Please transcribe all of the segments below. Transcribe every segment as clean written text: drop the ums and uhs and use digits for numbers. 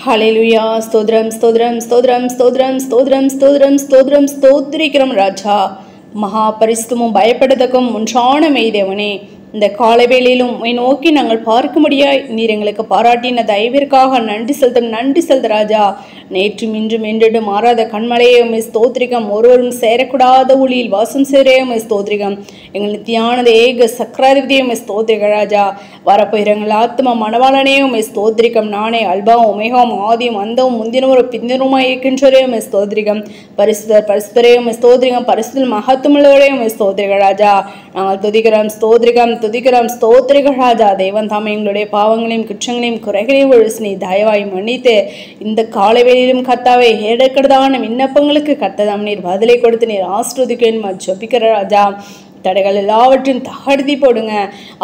హల్లెలూయా స్తోత్రం స్తోత్రం స్తోత్రం స్తోత్రం స్తోత్రం స్తోత్రం స్తోత్రం స్తోత్రిக்கிறோம் ராஜா. மகாபரிசுத்தமும் பயப்படத்தக்கும் ஒன்றான மெய்தேவனே, இந்த காலவேளையிலும் உம்மை நோக்கி நாங்கள் பார்க்கும்படியாய் நீர் எங்களுக்கு பாராட்டின தயவிற்காக நன்றி செலுத்த ராஜா. நேற்றும் இன்றும் என்றும் மாறாத கண்மலையே உம்மை ஸ்தோத்திரிகம். ஒருவரும் சேரக்கூடாத ஒளியில் வாசம் சேரே உம்மை ஸ்தோத்திரிகம். எங்கள் நித்தியானது ஏக சக்கராதிபதியை உம்மை ஸ்தோத்திரிக ராஜா. வரப்போகிறங்கள் ஆத்மா மணவாளனே உம்மை ஸ்தோத்திரிகம். நானே அல்பாவும் உமேகாவும் ஆதியும் அந்தவும் முந்தினவரும் பிந்தினருமாய் இருக்கின்றவரே உம்மை ஸ்தோத்திரிகம். பரிசுத்தரே உம்மை ஸ்தோத்திரிகம். பரிசுத்தல் மகத்துவமுள்ளவரே உம்மை ஸ்தோத்திரிக ராஜா. நாங்கள் துதிக்கிறோம் ஸ்தோத்திரிக ராஜா. தேவன் தாமே எங்களுடைய பாவங்களையும் குற்றங்களையும் குறைகளையும் ஒழிச்சு தயவாய் மன்னித்து இந்த காலவேளையிலும் கர்த்தாவே ஏடக்கடதான விண்ணப்பங்களுக்கு கர்த்ததாம் நீர் பதிலை கொடுத்து நீர் ஆசீர்வதிக்க ஜெபிக்கிற ராஜா. தடைகள் எல்லாவற்றையும் தகர்த்தி போடுங்க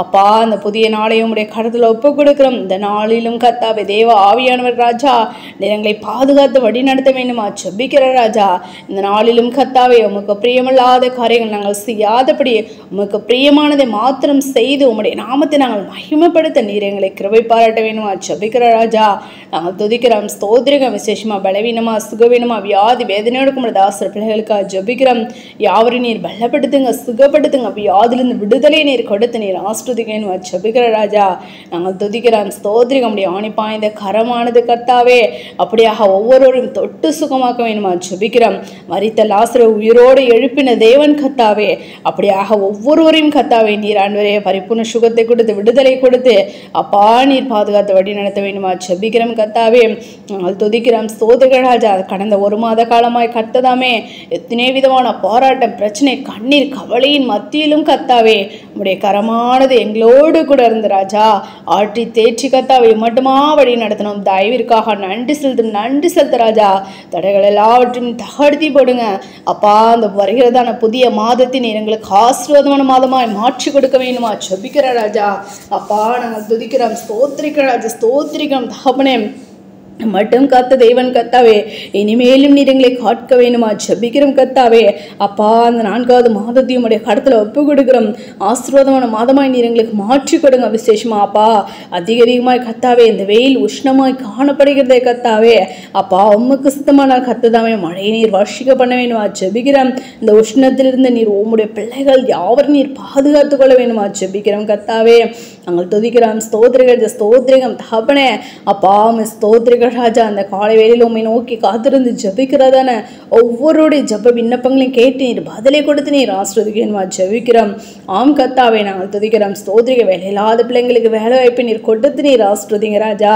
அப்பா. அந்த புதிய நாளையும் உடைய கருத்தில் ஒப்பு கொடுக்கிறோம். இந்த நாளிலும் கர்த்தாவே தேவ ஆவியானவர் ராஜா நீர் எங்களை பாதுகாத்து வழி நடத்த வேண்டுமா ஜெபிக்கிற ராஜா. இந்த நாளிலும் கர்த்தாவே உமக்கு பிரியமில்லாத காரியங்கள் நாங்கள் செய்யாதபடி உமக்கு பிரியமானதை மாத்திரம் செய்து உம்முடைய நாமத்தை நாங்கள் மகிமைப்படுத்த நீர் எங்களை கிருபை பாராட்ட வேண்டுமா ஜெபிக்கிற ராஜா. நாங்கள் துதிக்கிறோம் ஸ்தோத்திரிகம். விசேஷமா பலவீனமா சுகவீனமா வியாதி வேதனையோடு உடைய தாசர் பிள்ளைகளுக்காக ஜெபிக்கிறோம். யாவரையும் நீர் பலப்படுத்துங்க, சுகப்படுத்துங்க. வியாதிலிருந்து விடுதலை நீர் கொடுத்து நீர் ஆசீர்வதிக்க ஜெபிக்கிற ராஜா. நாங்கள் துதிக்கிறோம் ஸ்தோத்திரிகம். உடைய ஆணிப்பாய்ந்த கரமானது கர்த்தாவே அப்படியாக ஒவ்வொருவரையும் தொட்டு சுகமாக்க வேண்டுமா ஜெபிக்கிறோம். மரித்த லாசரை உயிரோடு எழுப்பின தேவன் கர்த்தாவே அப்படியாக ஒவ்வொருவரையும் கர்த்தாவே நீர் ஆண்டவரே பரிபூர்ண சுகத்தை கொடுத்து விடுதலை கொடுத்து அப்பா நீர் பாதுகாத்து வழி நடத்த வேண்டுமா ஜெபிக்கிறோம் கர்த்தாவே. நாங்கள் துதிக்கிறோம் ஸ்தோத்திரிக ராஜா. கடந்த ஒரு மாத காலமாய் கர்த்ததாமே எத்தனை விதமான போராட்டம் பிரச்சனை கண்ணீர் கவலையின் மத்தியிலும் கர்த்தாவே உடைய கரமானது எங்களோடு கூட இருந்த ராஜா. ஆற்றி தேற்றி கர்த்தாவே மட்டுமா வழி நடத்தணும். தயவிற்காக நன்றி செலுத்த ராஜா. தடைகள் எல்லாவற்றையும் தகர்த்தி போடுங்க அப்பா. அந்த வருகிறதான புதிய மாதத்தின் எங்களுக்கு ஆசீர்வாதமான மாதமாய் மாற்றி கொடுக்க வேண்டுமா ஜெபிக்கிற ராஜா. அப்பா நாங்கள் துதிக்கிறோம் ஸ்தோத்திரிக்கிற ராஜா. ஸ்தோத்திரிக்கிறோம் தகப்பனே மட்டும் கத்த தேவன் கத்தாவே இனிமேலும் நீர் எங்களை காட்க வேணுமா ஜெபிக்கிறோம் கத்தாவே. அப்பா அந்த 4வது மாதத்தையும் உடைய கடத்தில் ஒப்பு கொடுக்கிறோம். ஆசீர்வாதமான மாதமாய் நீர் எங்களுக்கு மாற்றி கொடுங்க. விசேஷமா அப்பா அதிகமாய் கத்தாவே இந்த வெயில் உஷ்ணமாய் காணப்படுகிறதே கத்தாவே. அப்பா உமக்கு சுத்தமான கத்ததாமே மழை நீர் வர்ஷிக்க பண்ண வேணுமா ஜெபிக்கிறோம். இந்த உஷ்ணத்திலிருந்து நீர் உம்முடைய பிள்ளைகள் யாவரும் நீர் பாதுகாத்து கொள்ள வேணுமா ஜெபிக்கிறோம் கத்தாவே. நாங்கள் துதிக்கிறோம் ஸ்தோத்திரிகம் தகப்பனே. அப்பா ஸ்தோத்திரிக ராஜா. அந்த காலை வேளையில் உம்மை நோக்கி காத்திருந்து ஜெபிக்கிறதான ஒவ்வொருடைய ஜெப விண்ணப்பங்களையும் கேட்டு நீர் பதிலை கொடுத்து நீர் ஆசீர்வதிக்க ஜெபிக்கிறோம். ஆம் கர்த்தாவே நாங்கள் துதிக்கிறோம் ஸ்தோத்திரிக. வேலை இல்லாத பிள்ளைங்களுக்கு வேலை வாய்ப்பை நீர் கொடுத்து நீர் ஆசீர்வதிங்க ராஜா.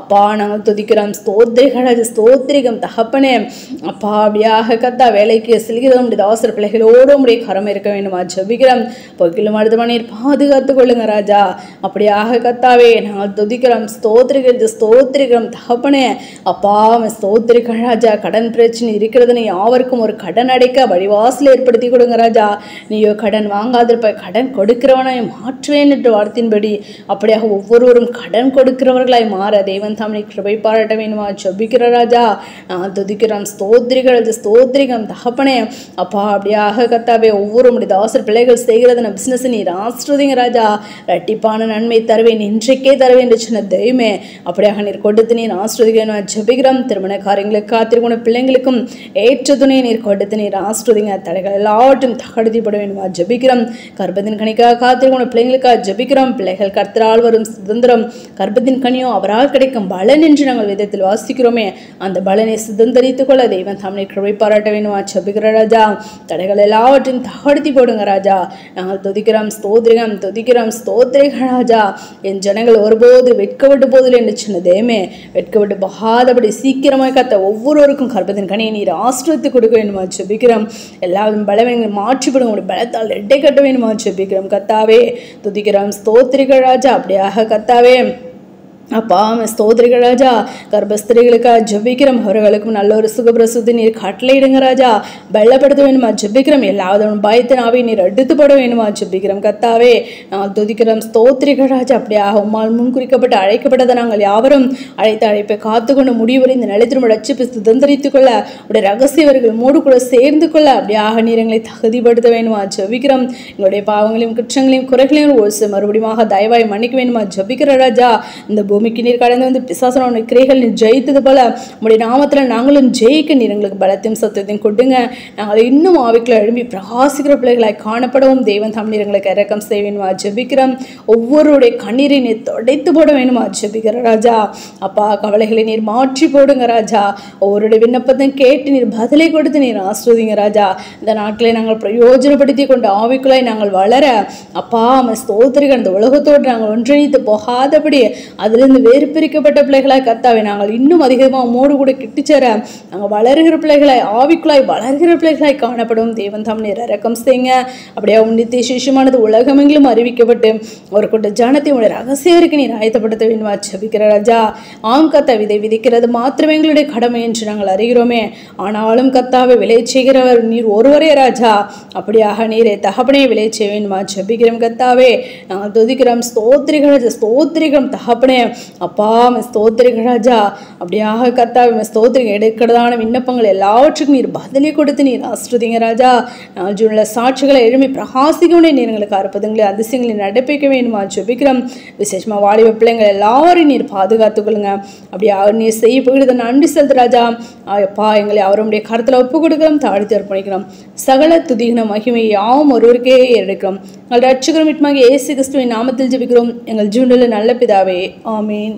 அப்பா நாங்கள் துதிக்கிறோம் ஸ்தோத்திரிக ராஜா. ஸ்தோத்திரிகம் தகப்பனே. அப்பா அப்படியாக கர்த்தா வேலைக்கு செல்கிற உடைய தாசர் பிள்ளைகளோடு உடைய கரம் இருக்க வேண்டுமா ஜெபிக்கிறோம். பொக்கிலும் அடுத்தமா நீர் பாதுகாத்து கொள்ளுங்க ராஜா. அப்படியாக கர்த்தாவே நாங்கள் துதிக்கிறோம் ஸ்தோத்திரிகம் தகப்பனே. அப்பா ஸ்தோத்திரிக ராஜா. கடன் பிரச்சனை இருக்கிறதுன்னு யாவருக்கும் ஒரு கடன் அடைக்க வழிவாசல் ஏற்படுத்தி கொடுங்க ராஜா. நீயோ கடன் வாங்காதிருப்ப கடன் கொடுக்கிறவனாய் மாற்றுவேன் என்று வார்த்தையின்படி அப்படியாக ஒவ்வொருவரும் கடன் கொடுக்கிறவர்களாய் மாற தேவன் தாமே கிருபை பாராட்ட வேண்டுமா ஜெபிக்கிற ராஜா. நான் துதிக்கிறோம் ஸ்தோத்திரிகம் தகப்பனே. அப்பா அப்படியாக கர்த்தாவே ஒவ்வொரு உடைய தாசர் பிள்ளைகள் செய்கிறதுன பிசினஸ் நீர் ஆசீர்வதிங்க ராஜா. இரட்டிப்பான நன்மை தருவேன் இன்றைக்கே தருவேன் என்று சொன்ன தெய்வமே அப்படியாக நீர் கொடுத்து நீர் ஆசீர்வதிக்க ஜெபிக்கிறோம். திருமண காரியங்களுக்கு காத்திருக்கிற பிள்ளைங்களுக்கும் ஏற்ற துணை நீர் கொடுத்து நீர் ஆசீர்வதிங்க. தடைகள் எல்லாவற்றையும் தகர்த்தி போட வேண்டுமா ஜெபிக்கிறோம். கர்ப்பத்தின் கனிக்காக காத்திருக்கிற பிள்ளைங்களுக்காக ஜெபிக்கிறோம். பிள்ளைகள் கர்த்தரால் வரும் சுதந்திரம் கர்ப்பத்தின் கனியோ அவரால் கிடைக்கும் பலன் என்று நாங்கள் வேதத்தில் வாசிக்கிறோமே. அந்த பலனை சுதந்திரித்துக் கொள்ள தெய்வன் தாமே கிருபை பாராட்ட வேண்டுமா ஜெபிக்கிற ராஜா. தடைகள் எல்லாவற்றையும் தகர்த்தி போடுங்க ராஜா. நாங்கள் துதிக்கிறோம் ஸ்தோத்திரிக ராஜா. என் ஜனங்கள் ஒருபோது வெட்கப்பட்டு போதில்லை என்று சொன்ன தேவமே வெட்கப்பட்டு போகாதபடி சீக்கிரமாய் கத்த ஒவ்வொருவருக்கும் கர்ப்பத்தின் கனியை நீர் ஆசீர்வதித்து கொடுக்க வேண்டுமா ஜெபிக்கிறோம். எல்லாரும் பலவீனங்களை மாற்றிவிடும் உடைய பலத்தால் எட்டை கட்ட வேண்டுமா ஜெபிக்கிறோம் கத்தாவே. துதிக்கிறோம் ஸ்தோத்திரிக ராஜா. அப்படியாக கத்தாவே அப்பா ஸ்தோத்திரிக ராஜா. கர்ப்பஸ்திரிகளுக்காக ஜெபிக்கிறோம். அவர்களுக்கும் நல்ல ஒரு சுகப்பிரசூதி நீர் கட்டளையிடுங்க ராஜா. பலப்படுத்த வேண்டுமா ஜெபிக்கிறோம். எல்லாவதும் பயத்தின் ஆவி நீர் எடுத்து போட வேண்டுமா ஜெபிக்கிறோம் கத்தாவே. நான் துதிக்கிறோம் ஸ்தோத்திரிக ராஜா. அப்படியாக உம்மால் முன்குறிக்கப்பட்டு அழைக்கப்பட்டதை நாங்கள் யாவரும் அழைத்த அழைப்பை காத்துக்கொண்டு முடிவரை இந்த நிலைத்திரும் ரட்சிப்பு சுதந்திரித்துக் கொள்ள உடைய ரகசியவர்கள் மூடு கூட சேர்ந்து கொள்ள அப்படியாக நீர் எங்களை தகுதிப்படுத்த வேண்டுமா ஜெபிக்கிறோம். எங்களுடைய பாவங்களையும் குற்றங்களையும் குறைகளையும் மறுபடியும் தயவாய் மன்னிக்க வேண்டுமா ஜெபிக்கிற ராஜா. இந்த பூமிக்கு நீர் கடந்து வந்து பிசாசனோட கிரைகள் நீர் ஜெயித்தது போல உங்களுடைய நாமத்தில் நாங்களும் ஜெயிக்க நீர் எங்களுக்கு பலத்தையும் சத்தத்தையும் கொடுங்க. நாங்கள் இன்னும் ஆவிக்குள்ள எழும்பி பிரகாசிக்கிற பிள்ளைகளாய் காணப்படவும் தேவன் தாம் நீர் எங்களுக்கு இரக்கம் செய்ய வேணுமா ஜெபிக்கிறோம். ஒவ்வொருடைய கண்ணீரை நீர் தொடைத்து போட வேணுமா ஜெபிக்கிற ராஜா. அப்பா, கவலைகளை நீர் மாற்றி போடுங்க ராஜா. ஒவ்வொருடைய விண்ணப்பத்தையும் கேட்டு நீர் பதிலை கொடுத்து நீர் ஆஸ்வதிங்க ராஜா. இந்த நாட்களை நாங்கள் பிரயோஜனப்படுத்தி கொண்டு ஆவிக்குள்ளாய் நாங்கள் வளர அப்பா ஸ்தோத்திரிகள். இந்த உலகத்தோடு நாங்கள் ஒன்றிணைத்து போகாதபடி அதிலிருந்து வேறு பிரிக்கப்பட்ட பிள்ளைகளாய் கர்த்தாவே நாங்கள் இன்னும் அதிகமாக மோடு கூட கிட்டிச்சேர நாங்கள் வளர்கிற பிள்ளைகளாய் ஆவிக்குள்ளாய் வளர்கிற பிள்ளைகளாய் காணப்படும் தேவன் தாம் நீர் இரக்கம் செய்யுங்க. அப்படியே உன்னித்திய சிசுமானது உலகமெங்கிலும் அறிவிக்கப்பட்டு ஒரு கூட்ட ஜனத்தை உடைய ரகசியருக்கு நீர் ஆயத்தப்படுத்த வேண்டுமா ஜெபிக்கிற ராஜா. ஆம் கத்தா, விதை விதைக்கிறது மாத்திரமே எங்களுடைய கடமை என்று நாங்கள் அறிகிறோமே. ஆனாலும் கத்தாவை விளை செய்கிறவர் நீர் ஒருவரே ராஜா. அப்படியாக நீரே தகப்பனே விளை செய்ய வேண்டுமா ஜெபிக்கிறோம் கத்தாவே. நாங்கள் துதிக்கிறோம். ஸ்தோத்திரிகம் தகப்பனே. அப்பா ஸ்தோத்திரிகள் ராஜா. அப்படியாக கத்தாவை ஸ்தோத்திரிகள் எடுக்கிறதான விண்ணப்பங்கள் எல்லாவற்றுக்கும் நீர் பதிலை கொடுத்து நீர் ஆஸ்வதிங்க ராஜா. நாங்கள் ஜூனில் சாட்சிகளை எழுப்பி பிரகாசிக்கவே நீர் எங்களுக்கு அற்புதங்களை அதிசயங்களை நடப்பிக்க வேண்டுமா ஜெபிக்கிறோம். விசேஷமாக வாலிப பிள்ளைங்கள் எல்லாரையும் நீர் பாதுகாத்துக் கொள்ளுங்க. அப்படியாக நீர் செய்ய போகிறது நன்றி செலுத்து ராஜா. அப்பா, எங்களை அவருடைய கருத்தில் ஒப்பு கொடுக்கிறோம், தாழ்த்தி அர்ப்பணிக்கிறோம். சகல துதிகின மகிமை யாவும் ஒருவருக்கே எடுக்கிறோம். எங்கள் ரட்சகரும் இயேசு கிறிஸ்துவின் நாமத்தில் ஜெபிக்கிறோம் எங்கள் ஜீவனில் நல்ல பிதாவே, ஆமீன்.